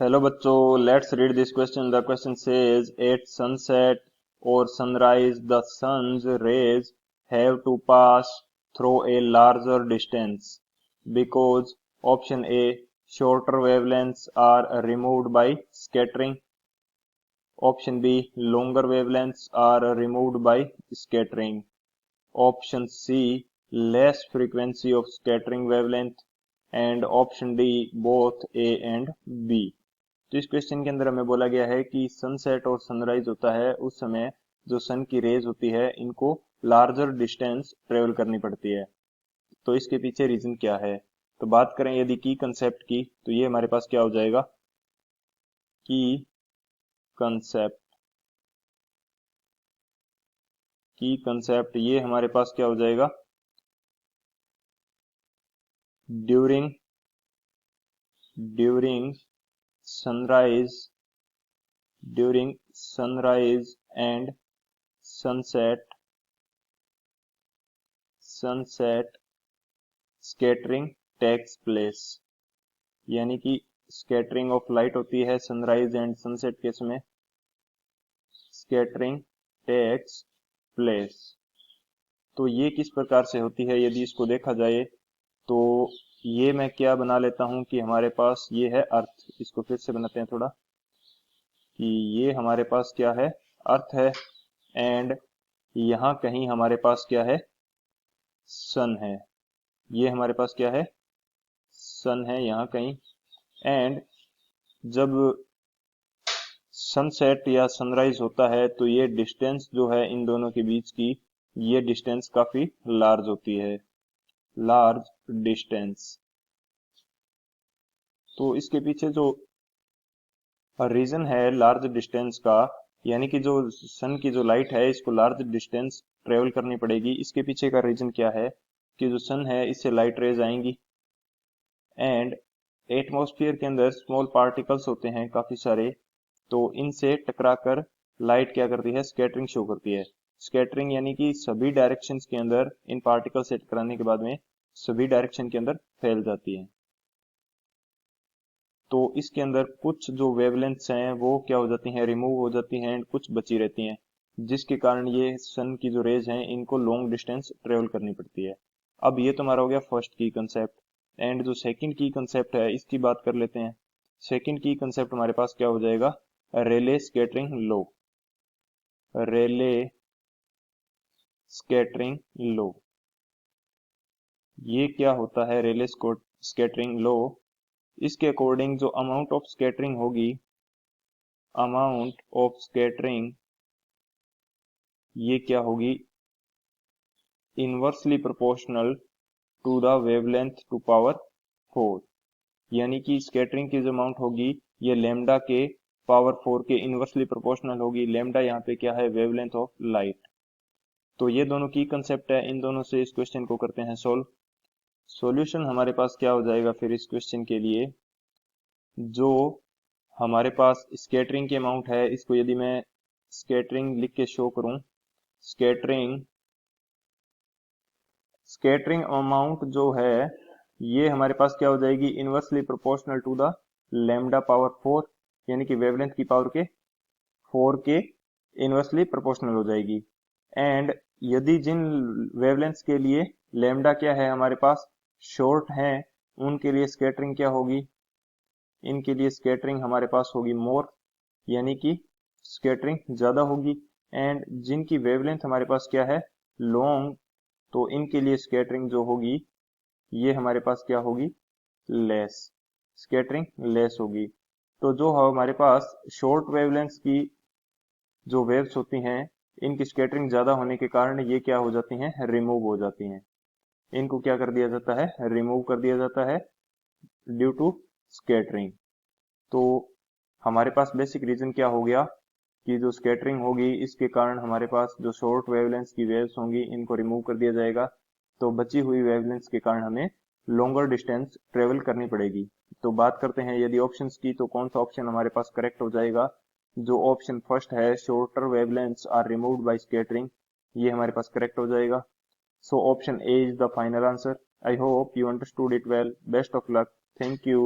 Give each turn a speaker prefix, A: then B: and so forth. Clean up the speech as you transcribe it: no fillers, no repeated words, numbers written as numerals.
A: Hello बच्चों, let's read this question. The question says at sunset और sunrise the sun's rays have to pass through a larger distance because option A shorter wavelengths are removed by scattering, option B longer wavelengths are removed by scattering, option C less frequency of scattering wavelength and option D both A and B. तो इस question के अंदर हमें बोला गया है कि sunset और सनराइज होता है उस समय जो सन की रेज होती है इनको लार्जर डिस्टेंस ट्रेवल करनी पड़ती है. तो इसके पीछे रीजन क्या है. तो बात करें यदि की कंसेप्ट की, तो ये हमारे पास क्या हो जाएगा, की कंसेप्ट. की कंसेप्ट ये हमारे पास क्या हो जाएगा, during during sunrise during sunrise and sunset scattering takes place. यानी कि स्कैटरिंग ऑफ लाइट होती है सनराइज एंड सनसेट के समय, स्कैटरिंग टेक्स प्लेस. तो ये किस प्रकार से होती है यदि इसको देखा जाए, तो ये मैं क्या बना लेता हूं कि हमारे पास ये है अर्थ. इसको फिर से बनाते हैं थोड़ा, कि ये हमारे पास क्या है, अर्थ है, एंड यहाँ कहीं हमारे पास क्या है, सन है. ये हमारे पास क्या है, सन है यहाँ कहीं. एंड जब सनसेट या सनराइज होता है तो ये डिस्टेंस जो है इन दोनों के बीच की, ये डिस्टेंस काफी लार्ज होती है, लार्ज डिस्टेंस. तो इसके पीछे जो रीजन है लार्ज डिस्टेंस का, यानी कि जो सन की जो लाइट है इसको लार्ज डिस्टेंस ट्रेवल करनी पड़ेगी, इसके पीछे का रीजन क्या है कि जो सन है इससे लाइट रेज आएंगी एंड एटमॉस्फेयर के अंदर स्मॉल पार्टिकल्स होते हैं काफी सारे, तो इनसे टकराकर लाइट क्या करती है, स्कैटरिंग शो करती है. स्कैटरिंग यानी कि सभी डायरेक्शंस के अंदर इन पार्टिकल से टकराने के बाद में सभी डायरेक्शन के अंदर फैल जाती है. तो इसके अंदर कुछ जो वेवलेंथ्स हैं वो क्या हो जाती हैं, रिमूव हो जाती हैं, एंड कुछ बची रहती हैं, जिसके कारण ये सन की जो रेज हैं इनको लॉन्ग डिस्टेंस ट्रेवल करनी पड़ती है. अब ये तो हमारा हो गया फर्स्ट की कंसेप्ट. एंड जो सेकंड की कंसेप्ट है इसकी बात कर लेते हैं. सेकंड की कंसेप्ट हमारे पास क्या हो जाएगा, रेले स्कैटरिंग लो. रेले स्कैटरिंग लो, ये क्या होता है रेले स्कैटरिंग लो. इसके अकॉर्डिंग जो अमाउंट ऑफ स्कैटरिंग होगी, अमाउंट ऑफ स्कैटरिंग ये क्या होगी, inversely proportional to the wavelength to power 4. यानी कि स्कैटरिंग की जो अमाउंट होगी ये लेमडा के पावर 4 के इनवर्सली प्रोपोर्शनल होगी. लेमडा यहाँ पे क्या है, वेवलेंथ ऑफ लाइट. तो ये दोनों की कंसेप्ट है, इन दोनों से इस क्वेश्चन को करते हैं सोल्व. सॉल्यूशन हमारे पास क्या हो जाएगा फिर इस क्वेश्चन के लिए, जो हमारे पास स्कैटरिंग की अमाउंट है इसको यदि मैं स्कैटरिंग लिख के शो करूं, स्कैटरिंग स्कैटरिंग अमाउंट जो है ये हमारे पास क्या हो जाएगी, inversely proportional to the lambda power 4, यानी कि वेवलेंथ की पावर के 4 के इनवर्सली प्रोपोर्शनल हो जाएगी. एंड यदि जिन वेवलेंथ्स के लिए लेमडा क्या है हमारे पास शॉर्ट है, उनके लिए स्कैटरिंग क्या होगी, इनके लिए स्कैटरिंग हमारे पास होगी मोर, यानी कि स्कैटरिंग ज्यादा होगी. एंड जिनकी वेवलेंथ हमारे पास क्या है, लॉन्ग, तो इनके लिए स्कैटरिंग जो होगी ये हमारे पास क्या होगी, लेस, स्कैटरिंग लेस होगी. तो जो हमारे पास शॉर्ट वेवलेंथ्स की जो वेव्स होती हैं इनकी स्कैटरिंग ज्यादा होने के कारण ये क्या हो जाती हैं, रिमूव हो जाती हैं. इनको क्या कर दिया जाता है, रिमूव कर दिया जाता है ड्यू टू स्कैटरिंग. तो हमारे पास बेसिक रीजन क्या हो गया कि जो स्कैटरिंग होगी इसके कारण हमारे पास जो शॉर्ट वेवलेंथ्स की वेव्स होंगी इनको रिमूव कर दिया जाएगा, तो बची हुई वेवलेंथ्स के कारण हमें लॉन्गर डिस्टेंस ट्रेवल करनी पड़ेगी. तो बात करते हैं यदि ऑप्शंस की, तो कौन सा ऑप्शन हमारे पास करेक्ट हो जाएगा, जो ऑप्शन फर्स्ट है shorter wavelengths are removed by scattering, ये हमारे पास करेक्ट हो जाएगा. So option A is the final answer. I hope you understood it well. Best of luck. Thank you.